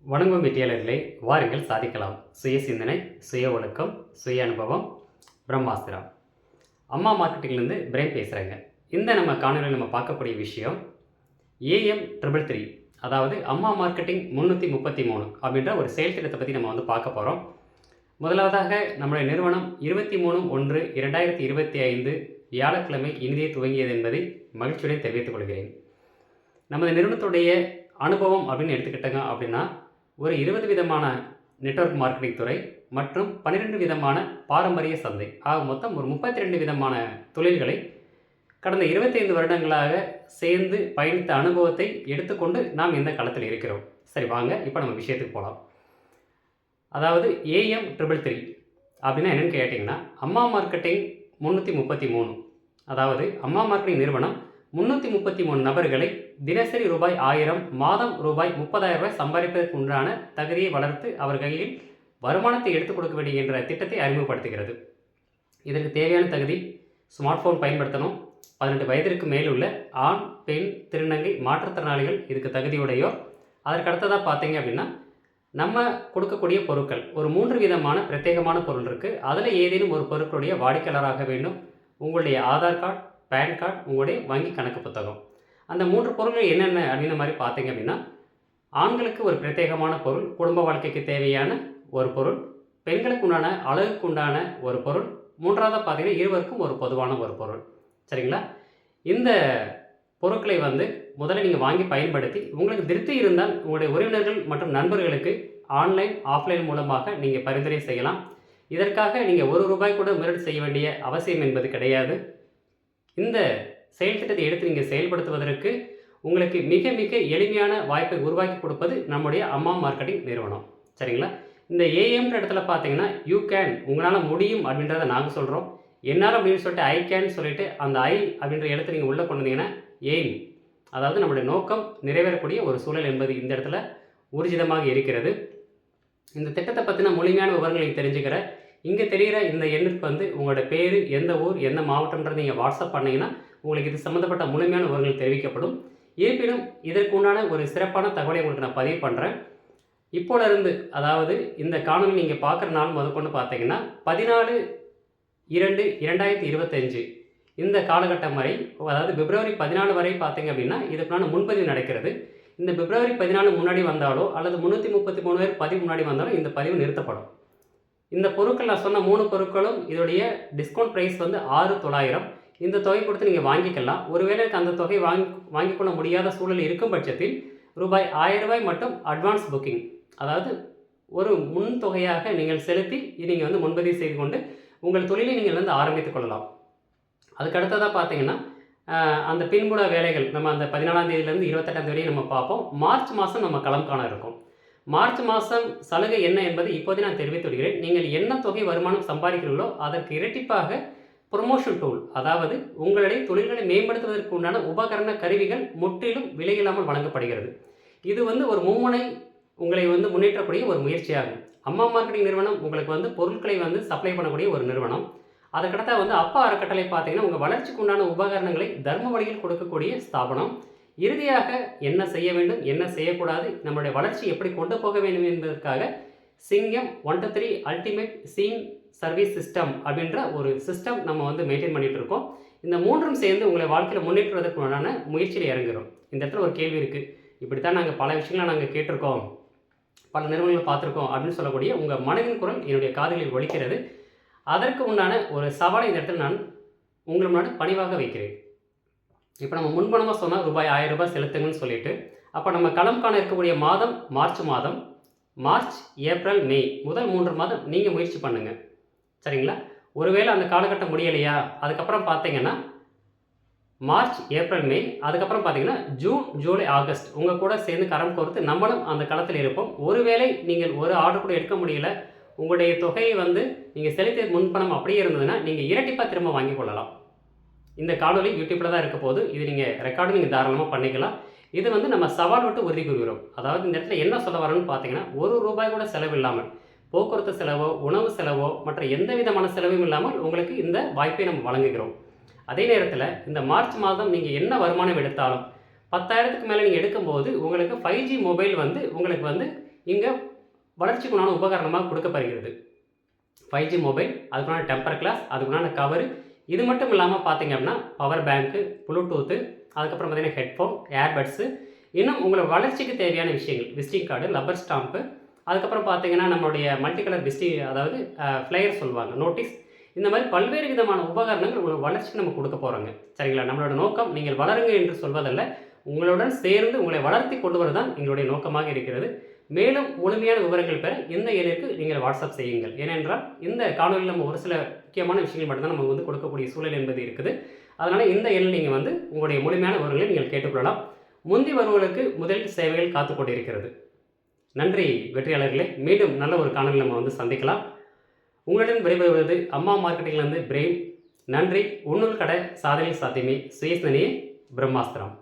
வணங்கும் வெற்றியாளர்களே, வாருங்கள் சாதிக்கலாம். சுய சிந்தனை, சுய ஒழுக்கம், சுய அனுபவம், பிரம்மாஸ்திரம். அம்மா மார்க்கெட்டிங்லேருந்து பிரேம் பேசுகிறேங்க. இந்த நம்ம காணொலியில் நம்ம பார்க்கக்கூடிய விஷயம் AM 333, அதாவது அம்மா மார்க்கெட்டிங் 333 அப்படின்ற ஒரு செயல் திட்டத்தை பற்றி நம்ம பார்க்க போகிறோம். முதலாவதாக நம்முடைய நிறுவனம் 23/1/2025 வியாழக்கிழமை இனிதே துவங்கியது என்பதை மகிழ்ச்சியுடன் தெரிவித்துக் கொள்கிறேன். நமது நிறுவனத்துடைய அனுபவம் அப்படின்னு எடுத்துக்கிட்டாங்க அப்படின்னா, ஒரு 20 விதமான நெட்வொர்க் மார்க்கெட்டிங் துறை மற்றும் 12 விதமான பாரம்பரிய சந்தை ஆக மொத்தம் ஒரு 32 விதமான தொழில்களை கடந்த 25 வருடங்களாக சேர்ந்து பயணித்த அனுபவத்தை எடுத்துக்கொண்டு நாம் இந்த களத்தில் இருக்கிறோம். சரி, வாங்க இப்போ நம்ம விஷயத்துக்கு போகலாம். அதாவது AM 333 அப்படின்னா என்னென்னு கேட்டிங்கன்னா, அம்மா மார்க்கெட்டிங் 333. அதாவது அம்மா மார்க்கெட்டிங் நிறுவனம் 333 நபர்களை தினசரி ரூபாய் 1000, மாதம் ரூபாய் 30,000 சம்பாதிப்பதற்கு உண்டான தகுதியை வளர்த்து அவர் கையில் வருமானத்தை எடுத்துக் கொடுக்க வேண்டிய என்ற திட்டத்தை அறிமுகப்படுத்துகிறது. இதற்கு தேவையான தகுதி ஸ்மார்ட் ஃபோன் பயன்படுத்தணும், 18 வயதிற்கு மேலுள்ள ஆண், பெண், திருநங்கை, மாற்றுத்திறனாளிகள் இதுக்கு தகுதியுடையோர். அதற்கு அடுத்ததாக பார்த்தீங்க அப்படின்னா, நம்ம கொடுக்கக்கூடிய பொருட்கள் ஒரு 3 விதமான பிரத்யேகமான பொருள் இருக்குது. அதில் ஏதேனும் ஒரு பொருட்களுடைய வாடிக்கையாளராக வேண்டும். உங்களுடைய ஆதார் கார்டு, பேன் கார்டு, உங்களுடைய வங்கி கணக்கு புத்தகம். அந்த 3 பொருட்கள் என்னென்ன அப்படின்ற மாதிரி பார்த்தீங்க அப்படின்னா, ஆண்களுக்கு ஒரு பிரத்யேகமான பொருள், குடும்ப வாழ்க்கைக்கு தேவையான ஒரு பொருள், பெண்களுக்கு உண்டான அழகுக்கு உண்டான ஒரு பொருள், மூன்றாவதாக பார்த்தீங்கன்னா இருவருக்கும் ஒரு பொதுவான ஒரு பொருள். சரிங்களா? இந்த பொருட்களை முதல்ல நீங்கள் வாங்கி பயன்படுத்தி உங்களுக்கு திருப்தி இருந்தால் உங்களுடைய உறவினர்கள் மற்றும் நண்பர்களுக்கு ஆன்லைன், ஆஃப்லைன் மூலமாக நீங்கள் பரிந்துரை செய்யலாம். இதற்காக நீங்கள் ₹1 கூட முதலீடு செய்ய வேண்டிய அவசியம் என்பது கிடையாது. இந்த செயல் திட்டத்தை எடுத்து நீங்கள் செயல்படுத்துவதற்கு உங்களுக்கு மிக மிக எளிமையான வாய்ப்பை உருவாக்கி கொடுப்பது நம்முடைய அம்மா மார்க்கெட்டிங் நிறுவனம். சரிங்களா? இந்த ஏஎம்ன்ற இடத்துல பார்த்தீங்கன்னா, யூ கேன், உங்களால் முடியும் அப்படின்றத நாங்கள் சொல்கிறோம். என்னால் அப்படின்னு சொல்லிட்டு ஐ கேன் சொல்லிட்டு அந்த ஐ அப்படின்ற இடத்துல நீங்கள் உள்ளே கொண்டு வந்தீங்கன்னா எய்ம், அதாவது நம்முடைய நோக்கம் நிறைவேறக்கூடிய ஒரு சூழல் என்பது இந்த இடத்துல ஊர்ஜிதமாக இருக்கிறது. இந்த திட்டத்தை பற்றின முழுமையான விவரங்களை தெரிஞ்சுக்கிற இங்கே தெரிகிற இந்த எண்ணுக்கு உங்களோட பேர், எந்த ஊர், எந்த மாவட்டம்ன்றது நீங்கள் வாட்ஸ்அப் பண்ணிங்கன்னா உங்களுக்கு இது சம்மந்தப்பட்ட முழுமையான விவரங்கள் தெரிவிக்கப்படும். இருப்பினும் இதற்கு உண்டான ஒரு சிறப்பான தகவலை உங்களுக்கு நான் பதிவு பண்ணுறேன். இப்போலேருந்து, அதாவது இந்த காணொலி நீங்கள் பார்க்குற நாள் முதற்கொண்டு பார்த்தீங்கன்னா 14/2/2025 இந்த காலகட்டம் வரை, அதாவது பிப்ரவரி 14 வரை பார்த்தீங்க அப்படின்னா இதுக்குண்டான முன்பதிவு நடக்கிறது. இந்த பிப்ரவரி 14 முன்னாடி வந்தாலோ அல்லது 333 பேர் பதிவு முன்னாடி வந்தாலும் இந்த பதிவு நிறுத்தப்படும். இந்த பொருட்கள் நான் சொன்ன 3 பொருட்களும் இதோடைய டிஸ்கவுண்ட் ப்ரைஸ் 6,900. இந்த தொகை கொடுத்து நீங்கள் வாங்கிக்கலாம். ஒருவேளை அந்த தொகை வாங்கிக்கொள்ள முடியாத சூழல் இருக்கும் பட்சத்தில் ரூபாய் 1000 மட்டும் அட்வான்ஸ் புக்கிங், அதாவது ஒரு முன் தொகையாக நீங்கள் செலுத்தி நீங்கள் முன்பதிவு செய்து கொண்டு உங்கள் தொழிலை நீங்கள் ஆரம்பித்துக் கொள்ளலாம். அதுக்கு அடுத்ததாக பார்த்தீங்கன்னா, அந்த பின்புல வேலைகள் நம்ம அந்த 14ஆம் தேதியிலேருந்து 28ஆம் தேதி நம்ம பார்ப்போம். மார்ச் மாதம் நம்ம களம் காண இருக்கும். மார்ச் மாதம் சலுகை என்ன என்பதை இப்போதே நான் தெரிவித்து விடுகிறேன். நீங்கள் என்ன தொகை வருமானம் சம்பாதிக்கிறீர்களோ அதற்கு இரட்டிப்பாக ப்ரொமோஷன் டூல், அதாவது உங்களுடைய தொழில்களை மேம்படுத்துவதற்கு உண்டான உபகரண கருவிகள் முற்றிலும் விலையில்லாமல் வழங்கப்படுகிறது. இது ஒரு மும்முனை உங்களை முன்னேற்றக்கூடிய ஒரு முயற்சியாகும். அம்மா மார்க்கெட்டிங் நிறுவனம் உங்களுக்கு பொருட்களை சப்ளை பண்ணக்கூடிய ஒரு நிறுவனம். அதுக்கடுத்தா அப்பா அறக்கட்டளை பார்த்தீங்கன்னா உங்கள் வளர்ச்சிக்கு உண்டான உபகரணங்களை தர்ம வழியில் கொடுக்கக்கூடிய ஸ்தாபனம். இறுதியாக என்ன செய்ய வேண்டும், என்ன செய்யக்கூடாது, நம்மளுடைய வளர்ச்சி எப்படி கொண்டு போக வேண்டும் என்பதற்காக சிங்கம் 1-3 அல்டிமேட் சீன் சர்வீஸ் சிஸ்டம் அப்படின்ற ஒரு சிஸ்டம் நம்ம மெயின்டைன் பண்ணிகிட்டு இருக்கோம். இந்த 3ம் சேர்ந்து உங்களை வாழ்க்கையில் முன்னேற்றுவதற்கான முயற்சியில் இறங்குறோம். இந்த இடத்துல ஒரு கேள்வி இருக்குது. இப்படித்தான் நாங்கள் பல விஷயங்களை நாங்கள் கேட்டிருக்கோம், பல நிறுவனங்களை பார்த்துருக்கோம் அப்படின்னு சொல்லக்கூடிய உங்கள் மனதின் குரல் என்னுடைய காதுகளில் ஒலிக்கிறது. அதற்கு உண்டான ஒரு சவாலை இந்த இடத்துல நான் உங்களை முன்னாடி பணிவாக வைக்கிறேன். இப்போ நம்ம முன்பணமாக சொன்னால் ரூபாய் 1000 செலுத்துங்கன்னு சொல்லிட்டு, அப்போ நம்ம களம் காண இருக்கக்கூடிய மாதம் மார்ச் மாதம். மார்ச், ஏப்ரல், மே முதல் 3 மாதம் நீங்கள் முயற்சி பண்ணுங்கள். சரிங்களா? ஒருவேளை அந்த காலகட்டம் முடியலையா, அதுக்கப்புறம் பார்த்தீங்கன்னா மார்ச், ஏப்ரல், மே, அதுக்கப்புறம் பார்த்தீங்கன்னா ஜூன், ஜூலை, ஆகஸ்ட் உங்கள் கூட சேர்ந்து கரம் கோர்த்து நம்மளும் அந்த களத்தில் இருப்போம். ஒருவேளை நீங்கள் ஒரு ஆர்டர் கூட எடுக்க முடியல, உங்களுடைய தொகையை நீங்கள் செலுத்திய முன்பணம் அப்படியே இருந்ததுன்னா நீங்கள் இரட்டிப்பாக திரும்ப வாங்கி கொள்ளலாம். இந்த காணொலி யூடியூப்பில் தான் இருக்க போது, இது நீங்கள் ரெக்கார்டும் நீங்கள் தாராளமாக பண்ணிக்கலாம். இது நம்ம சவால் விட்டு உறுதி கூறுகிறோம். அதாவது இந்த இடத்துல என்ன சொல்ல வரணும்னு பார்த்தீங்கன்னா, ₹1 கூட செலவு இல்லாமல், போக்குவரத்து செலவோ, உணவு செலவோ, மற்ற எந்த விதமான செலவும் இல்லாமல் உங்களுக்கு இந்த வாய்ப்பை நம்ம வழங்குகிறோம். அதே நேரத்தில் இந்த மார்ச் மாதம் நீங்கள் என்ன வருமானம் எடுத்தாலும் 10,000க்கு மேலே நீங்கள் எடுக்கும்போது உங்களுக்கு 5G மொபைல் உங்களுக்கு இங்கே வளர்ச்சிக்குண்டான உபகரணமாக கொடுக்கப்படுகிறது. 5G மொபைல், அதுக்குண்டான டெம்பர் கிளாஸ், அதுக்குண்டான கவரு, இது மட்டும் இல்லாமல் பார்த்தீங்க அப்படின்னா பவர் பேங்க்கு, ப்ளூடூத்து, அதுக்கப்புறம் பார்த்தீங்கன்னா ஹெட்ஃபோன், ஏர்பட்ஸு, இன்னும் உங்களோட வளர்ச்சிக்கு தேவையான விஷயங்கள், விசிட்டிங் கார்டு, லப்பர் ஸ்டாம்ப்பு, அதுக்கப்புறம் பார்த்தீங்கன்னா நம்மளுடைய மல்டி கலர் அதாவது ஃப்ளையர் சொல்லுவாங்க, நோட்டீஸ், இந்த மாதிரி பல்வேறு விதமான உபகரணங்கள் உங்களோட வளர்ச்சிக்கு நம்ம கொடுக்க போகிறோங்க. சரிங்களா? நம்மளோட நோக்கம் நீங்கள் வளருங்க என்று சொல்வதல்ல, உங்களுடன் சேர்ந்து உங்களை வளர்த்தி கொண்டு வருதான் எங்களுடைய நோக்கமாக இருக்கிறது. மேலும் முழுமையான விவரங்கள் பெற இந்த எண்ணிற்கு நீங்கள் வாட்ஸ்அப் செய்யுங்கள். ஏனென்றால் இந்த காணொலியில் நம்ம ஒரு சில முக்கியமான விஷயங்கள் மட்டும்தான் நம்ம கொடுக்கக்கூடிய சூழல் என்பது இருக்குது. அதனால் இந்த எண்ணில் நீங்கள் உங்களுடைய முழுமையான விவரங்களை நீங்கள் கேட்டுக்கொள்ளலாம். முந்தி வருவர்களுக்கு முதல் சேவைகள் காத்து கொண்டிருக்கிறது. நன்றி வெற்றியாளர்களே. மீண்டும் நல்ல ஒரு காணொலியில் நம்ம சந்திக்கலாம். உங்களுடன் விடைபெறுவது அம்மா மார்க்கெட்டிங்லேருந்து பிரேம். நன்றி. உன்னுள் கடை, சாதனை சாத்தியமே, சுயசனியே, பிரம்மாஸ்திரம்.